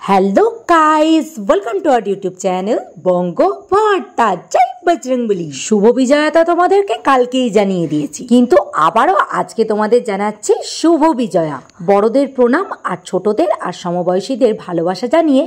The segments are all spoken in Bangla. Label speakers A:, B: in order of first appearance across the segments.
A: Hello guys, welcome to our YouTube channel Bongo Bhorta. জয় বজরংবলী। শুভ বিজয়াটা তোমাদেরকে কালকেই জানিয়ে দিয়েছি, কিন্তু আবারও আজকে তোমাদের জানাচ্ছি শুভ বিজয়া। বড়দের প্রণাম আর ছোটদের আর সমবয়সীদের ভালোবাসা জানিয়ে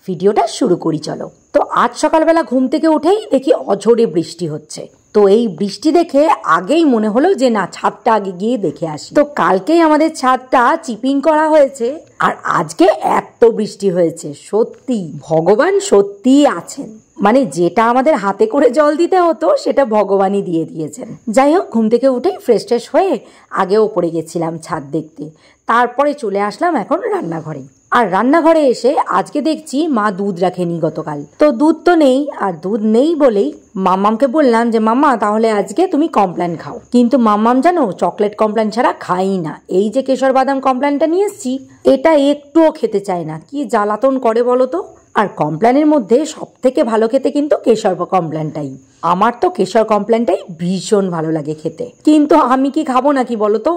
A: ভিডিওটা শুরু করি চলো। তো আজ সকালবেলা ঘুম থেকে উঠেই দেখি অঝোরে বৃষ্টি হচ্ছে। তো এই বৃষ্টি দেখে আগেই মনে হলো যে না, ছাদটা আগে গিয়ে দেখে আসি। তো কালকেই আমাদের ছাদটা চিপিং করা হয়েছে আর আজকে এত বৃষ্টি হয়েছে। সত্যি ভগবান সত্যিই আছেন, মানে যেটা আমাদের হাতে করে জল দিতে হতো সেটা ভগবানই দিয়ে দিয়েছেন। যাই হোক, ঘুম থেকে উঠেই ফ্রেশ ট্রেশ হয়ে আগে ওপরে গেছিলাম ছাদ দেখতে, তারপরে চলে আসলাম এখন রান্নাঘরে। আর রান্নাঘরে এসে আজকে দেখছি মা দুধ রাখেনি গতকাল, তো দুধ তো নেই। আর দুধ নেই বলেই মাম্মামকে বললাম যে মাম্মা তাহলে আজকে তুমি কমপ্ল্যান খাও। কিন্তু মাম্মাম জানো চকলেট কমপ্ল্যান ছাড়া খাই না। এই যে কেশর বাদাম কমপ্ল্যানটা নিয়ে এসছি, এটা একটুও খেতে চায় না। কি জ্বালাতন করে বলো তো। আর কমপ্ল্যানের মধ্যে সব থেকে ভালো খেতে কিন্তু কেশর কমপ্ল্যানটাই। আমার তো কেশর কমপ্ল্যানটাই ভীষণ ভালো লাগে খেতে, কিন্তু আমি কি খাবো নাকি বলো তো?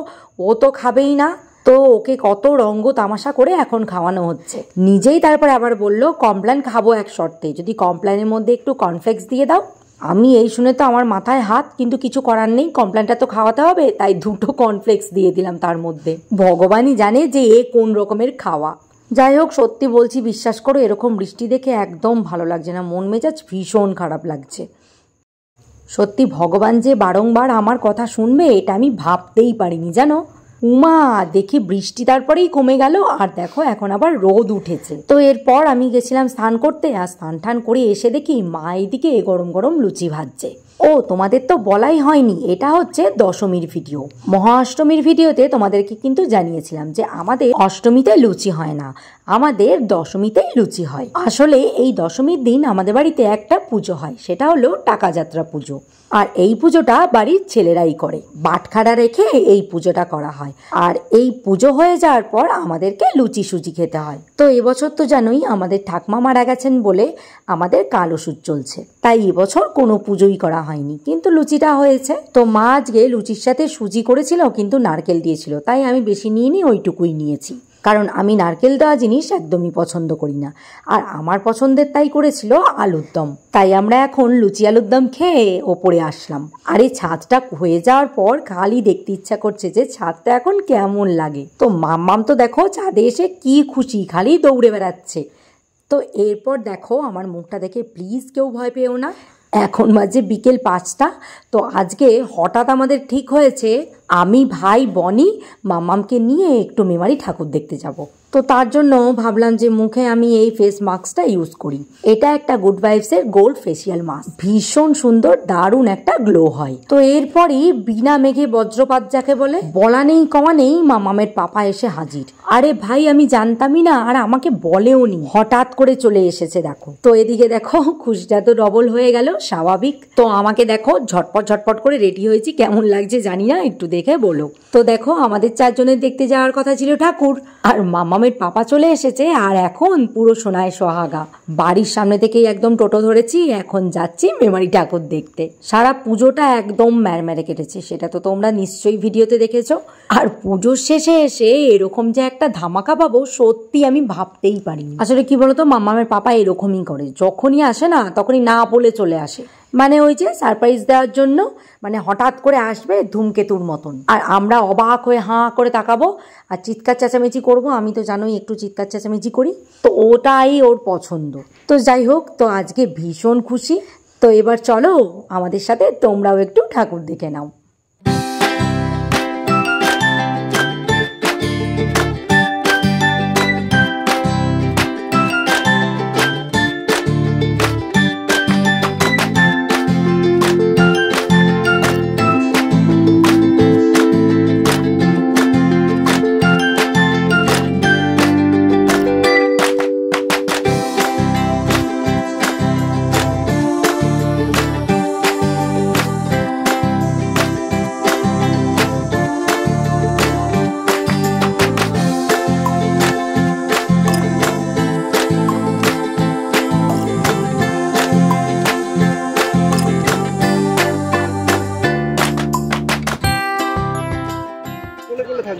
A: ও তো খাবেই না। তো ওকে কত রঙ্গ তামাশা করে এখন খাওয়ানো হচ্ছে। নিজেই তারপরে আবার বললো কমপ্ল্যান খাবো এক শর্তে, যদি কমপ্ল্যানের মধ্যে একটু কর্নফ্লেক্স দিয়ে দাও। আমি এই শুনে তো আমার মাথায় হাত, কিন্তু কিছু করার নেই, কমপ্ল্যানটা তো খাওয়াতে হবে, তাই 2টো কর্নফ্লেক্স দিয়ে দিলাম তার মধ্যে। ভগবানই জানে যে এ কোন রকমের খাওয়া। যাই হোক, সত্যি বলছি, বিশ্বাস করো এরকম বৃষ্টি দেখে একদম ভালো লাগছে না, মন মেজাজ ভীষণ খারাপ লাগছে। সত্যি ভগবান যে বারংবার আমার কথা শুনবে এটা আমি ভাবতেই পারিনি জানো। উমা, দেখি বৃষ্টি তারপরেই কমে গেল আর দেখো এখন আবার রোদ উঠেছে। তো এরপর আমি গেছিলাম স্নান করতে, আর স্নান টান করে এসে দেখি মা এইদিকে গরম গরম লুচি ভাজছে। ও তোমাদের তো বলাই হয়নি, এটা হচ্ছে দশমীর ভিডিও। মহা অষ্টমীর ভিডিওতে তোমাদেরকে কিন্তু জানিয়েছিলাম যে আমাদের অষ্টমীতে লুচি হয় না, আমাদের দশমীতেই লুচি হয়। আসলে এই দশমীর দিন আমাদের বাড়িতে একটা পুজো হয়, সেটা হলো টাকা যাত্রা পুজো। আর এই পুজোটা বাড়ির ছেলেরাই করে, বাটখারা রেখে এই পুজোটা করা হয়। আর এই পুজো হয়ে যাওয়ার পর আমাদেরকে লুচি সুজি খেতে হয়। তো এবছর তো জানোই আমাদের ঠাকমা মারা গেছেন বলে আমাদের কাল ওষুধ চলছে, তাই এবছর কোনো পুজোই করা হয়নি, কিন্তু লুচিটা হয়েছে। তো মা আজকে লুচির সাথে সুজি করেছিল, কিন্তু নারকেল দিয়েছিল, তাই আমি বেশি নিইনি, ওইটুকুই নিয়েছি, কারণ আমি নারকেল দেওয়া জিনিস একদমই পছন্দ করি না। আর আমার পছন্দের তাই করেছিল আলুর দম, তাই আমরা এখন লুচি আলুর দম খেয়ে ওপরে আসলাম। আর এই ছাদটা হয়ে যাওয়ার পর খালি দেখতে ইচ্ছা করছে যে ছাদটা এখন কেমন লাগে। তো মাম্মাম তো দেখো ছাদে এসে কি খুশি, খালি দৌড়ে বেড়াচ্ছে। তো এরপর দেখো আমার মুখটা দেখে প্লিজ কেউ ভয় পেও না। এখন বাজে বিকেল 5টা। তো আজকে হঠাৎ আমাদের ঠিক হয়েছে আমি, ভাই, বনি, মাম্মামকে নিয়ে একটু মেমারি ঠাকুর দেখতে যাব। তো তার জন্য ভাবলাম যে মুখে আমি এই ফেস মাস্কটা ইউজ করি। এটা একটা গুড ভাইবসের গোল্ড ফেসিয়াল মাস্ক, ভীষণ সুন্দর, দারুণ একটা গ্লো হয়। তো এরপরই বিনা মেঘে বজ্রপাত যাকে বলে, বলা নেই কমা নেই, মামামের পাপা এসে হাজির। আরে ভাই, আমি জানতামই না, আর আমাকে বলেও নি, হঠাৎ করে চলে এসেছে দেখো। তো এদিকে দেখো খুশিটা তো ডবল হয়ে গেল, স্বাভাবিক। তো আমাকে দেখো ঝটপট ঝটপট করে রেডি হয়েছি, কেমন লাগছে জানি না, একটু দেখে বলো। তো দেখো আমাদের 4 জনের দেখতে যাওয়ার কথা ছিল ঠাকুর, আর মামামের পাপা চলে এসেছে, আর এখন পুরো সোনায় সোহাগা। বাড়ির সামনে থেকেই একদম টোটো ধরেছি, এখন যাচ্ছি মেমারি ঠাকুর দেখতে। সারা পুজোটা একদম ম্যারম্যারে কেটেছে, সেটা তো তোমরা নিশ্চয়ই ভিডিওতে দেখেছো। আর পুজোর শেষে এসে এরকম যে একটা ধামাকা পাবো সত্যি আমি ভাবতেই পারিনি। আসলে কি বলতো, মামামের পাপা এরকমই করে, যখনই আসে না তখনই না বলে চলে আসে, মানে ওই যে সারপ্রাইজ দেওয়ার জন্য, মানে হঠাৎ করে আসবে ধূমকেতুর মতন। আর আমরা অবাক হয়ে হাঁ করে তাকাবো আর চিৎকার চেঁচামেচি করবো। আমি তো জানোই একটু চিৎকার চেঁচামেচি করি, তো ওটাই ওর পছন্দ। তো যাই হোক, তো আজকে ভীষণ খুশি। তো এবার চলো আমাদের সাথে তোমরাও একটু ঠাকুর দেখে নাও।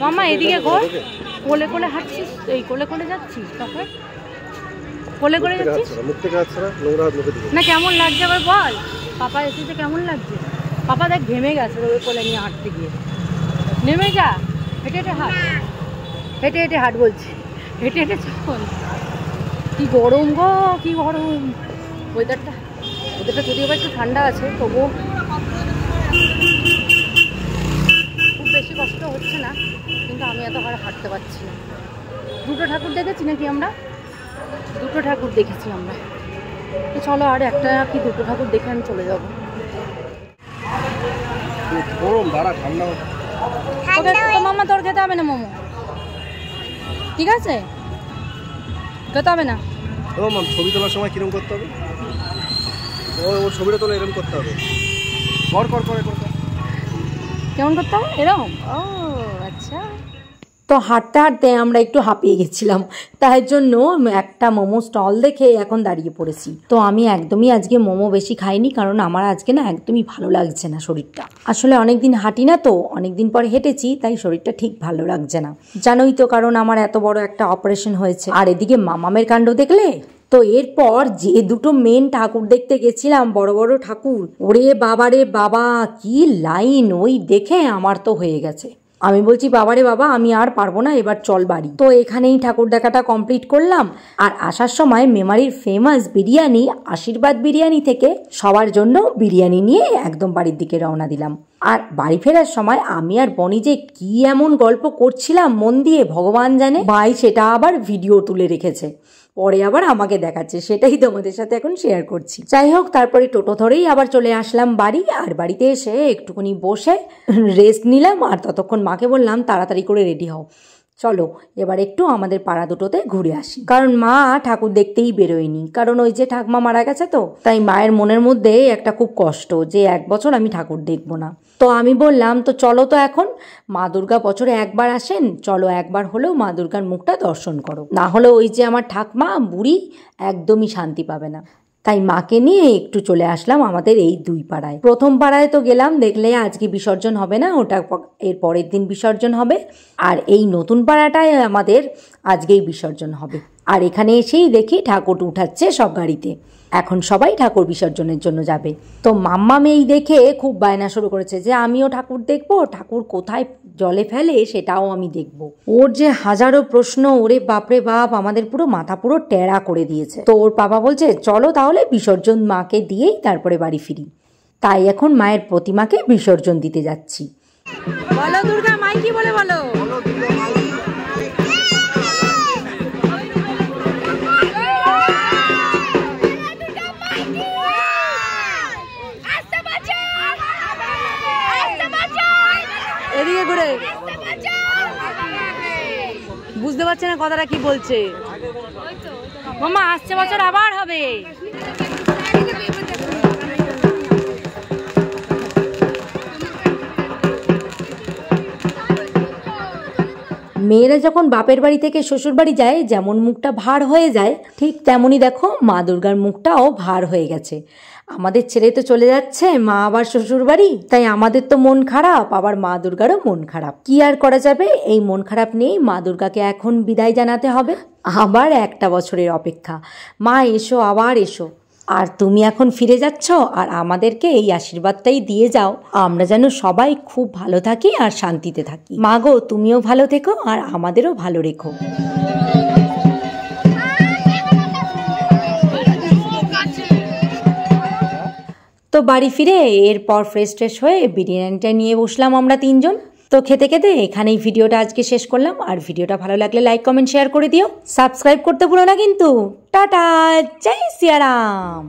B: মামা এদিকে ঘর, কোলে কোলে হাঁটছিস, এই কোলে কোলে যাচ্ছিস তখন। কোলে করে যাচ্ছিস না? কেমন লাগছে আবার বল। পাপা এসেছে, কেমন লাগছে? পাপা দেখ ঘেমে গেছে ওই কোলে নিয়ে হাঁটতে গিয়ে। নেমে যা, হেঁটে হেঁটে হাঁট, হেঁটে হেঁটে হাঁট বলছি, হেঁটে হেঁটে চল। কি গরম গো, কি গরম। ওয়েদারটা যদিও বা একটু ঠান্ডা আছে, তবুও খুব বেশি কষ্ট হচ্ছে না, কিন্তু আমি এত হাঁটতে পারছি না। দুটো ঠাকুর দেখেছি নাকি আমরা? দুটো ঠাকুর দেখেছি আমরা। তো চলো আর একটা কি দুটো ঠাকুর দেখে আমি চলে যাবো। মামা তোর খেতে হবে না মোমো, ঠিক আছে? খেতে হবে না।
C: ছবি তোলার সময় কিরকম করতে হবে? ওর ছবিটা তোলা এরকম করতে হবে।
B: কেমন করতে হবে? এরকম? ও আচ্ছা।
A: তো হাঁটতে হাঁটতে আমরা একটু হাঁপিয়ে গেছিলাম, তাই জন্য একটা মোমো স্টল দেখে এখন দাঁড়িয়ে পড়েছি। তো আমি একদমই আজকে মোমো বেশি খাইনি, কারণ আমার আজকে না একদমই ভালো লাগছে না শরীরটা। আসলে অনেকদিন হাঁটি না, তো অনেকদিন পর হেঁটেছি, তাই শরীরটা ঠিক ভালো লাগছে না। জানোই তো, কারণ আমার এত বড় একটা অপারেশন হয়েছে। আর এদিকে মামামের কাণ্ড দেখলে তো। এরপর যে দুটো মেন ঠাকুর দেখতে গেছিলাম, বড় বড় ঠাকুর, ওরে বাবা রে বাবা, কি লাইন! ওই দেখে আমার তো হয়ে গেছে। আমি বলছি বাবারে বাবা, আমি আর পারবো না, এবার চল বাড়ি। তো এখানেই ঠাকুর দেখাটা কমপ্লিট করলাম। আর আসার সময় মেমারির ফেমাস বিরিয়ানি আশীর্বাদ বিরিয়ানি থেকে সবার জন্য বিরিয়ানি নিয়ে একদম বাড়ির দিকে রওনা দিলাম। আর বাড়ি ফেরার সময় আমি আর বনি যে কি এমন গল্প করছিলাম মন দিয়ে, ভগবান জানে। ভাই সেটা আবার ভিডিও তুলে রেখেছে, পরে আবার আমাকে দেখাচ্ছে, সেটাই তোমাদের সাথে এখন শেয়ার করছি। যাই হোক, তারপরে টোটো ধরেই আবার চলে আসলাম বাড়ি। আর বাড়িতে এসে একটুখানি বসে রেস্ট নিলাম। আর ততক্ষণ মাকে বললাম তাড়াতাড়ি করে রেডি হও, চলো এবার একটু আমাদের পাড়া দুটোতে ঘুরে আসি। কারণ মা ঠাকুর দেখতেই বেরোয়নি, কারণ ওই যে ঠাকমা মারা গেছে, তো তাই মায়ের মনের মধ্যে একটা খুব কষ্ট যে 1 বছর আমি ঠাকুর দেখবো না। তো আমি বললাম তো চলো, তো এখন মা দুর্গা বছরে একবার আসেন, চলো একবার হলেও মা দুর্গার মুখটা দর্শন করো, না হলে ওই যে আমার ঠাকমা বুড়ি একদমই শান্তি পাবে না। তাই মাকে নিয়ে একটু চলে আসলাম আমাদের এই 2 পাড়ায়। প্রথম পাড়ায় তো গেলাম, দেখলে আজকে বিসর্জন হবে না, ওটা এর পরের দিন বিসর্জন হবে। আর এই নতুন পাড়াটায় আমাদের আজকেই বিসর্জন হবে। আর এখানে এসেই দেখি ঠাকুর উঠাচ্ছে সব গাড়িতে, এখন সবাই ঠাকুর বিসর্জনের জন্য যাবে। তো মাম্মা মেয়ে দেখে খুব বায়না শুরু করেছে যে আমিও ঠাকুর দেখবো, ঠাকুর কোথায় জলে ফেলে সেটাও আমি দেখব। ওর যে হাজারো প্রশ্ন, ওরে বাপরে বাপ, আমাদের পুরো মাথা পুরো টেরা করে দিয়েছে। তো ওর বাবা বলছে চলো তাহলে বিসর্জন মাকে দিয়েই তারপরে বাড়ি ফিরি। তাই এখন মায়ের প্রতিমাকে বিসর্জন দিতে যাচ্ছি।
B: বলো দুর্গা মাই কি বলে, বলো। এদিকে ঘুরে, বুঝতে পারছে না কথাটা কি বলছে। মামা আসছে বছর আবার হবে।
A: মেয়েরা যখন বাপের বাড়ি থেকে শ্বশুর বাড়ি যায়, যেমন মুখটা ভার হয়ে যায়, ঠিক তেমনই দেখো মা দুর্গার মুখটাও ভার হয়ে গেছে। আমাদের ছেড়ে তো চলে যাচ্ছে মা আবার শ্বশুর বাড়ি, তাই আমাদের তো মন খারাপ, আবার মা দুর্গারও মন খারাপ। কি আর করা যাবে, এই মন খারাপ নিয়েই মা দুর্গাকে এখন বিদায় জানাতে হবে। আবার 1টা বছরের অপেক্ষা। মা এসো, আবার এসো। আর তুমি এখন ফিরে যাচ্ছ, আর আমাদেরকে এই আশীর্বাদটাই দিয়ে যাও, আমরা যেন সবাই খুব ভালো থাকি আর শান্তিতে থাকি। মা গো, তুমিও ভালো থেকো আর আমাদেরও ভালো রেখো। তো বাড়ি ফিরে এরপর ফ্রেশ ট্রেশ হয়ে বিরিয়ানিটা নিয়ে বসলাম আমরা 3 জন। তো খেতে খেতে এখানেই ভিডিওটা আজকে শেষ করলাম। আর ভিডিওটা ভালো লাগলে লাইক কমেন্ট শেয়ার করে দিও, সাবস্ক্রাইব করতে ভুলো না কিন্তু। টাটা, জয় সিয়ারাম।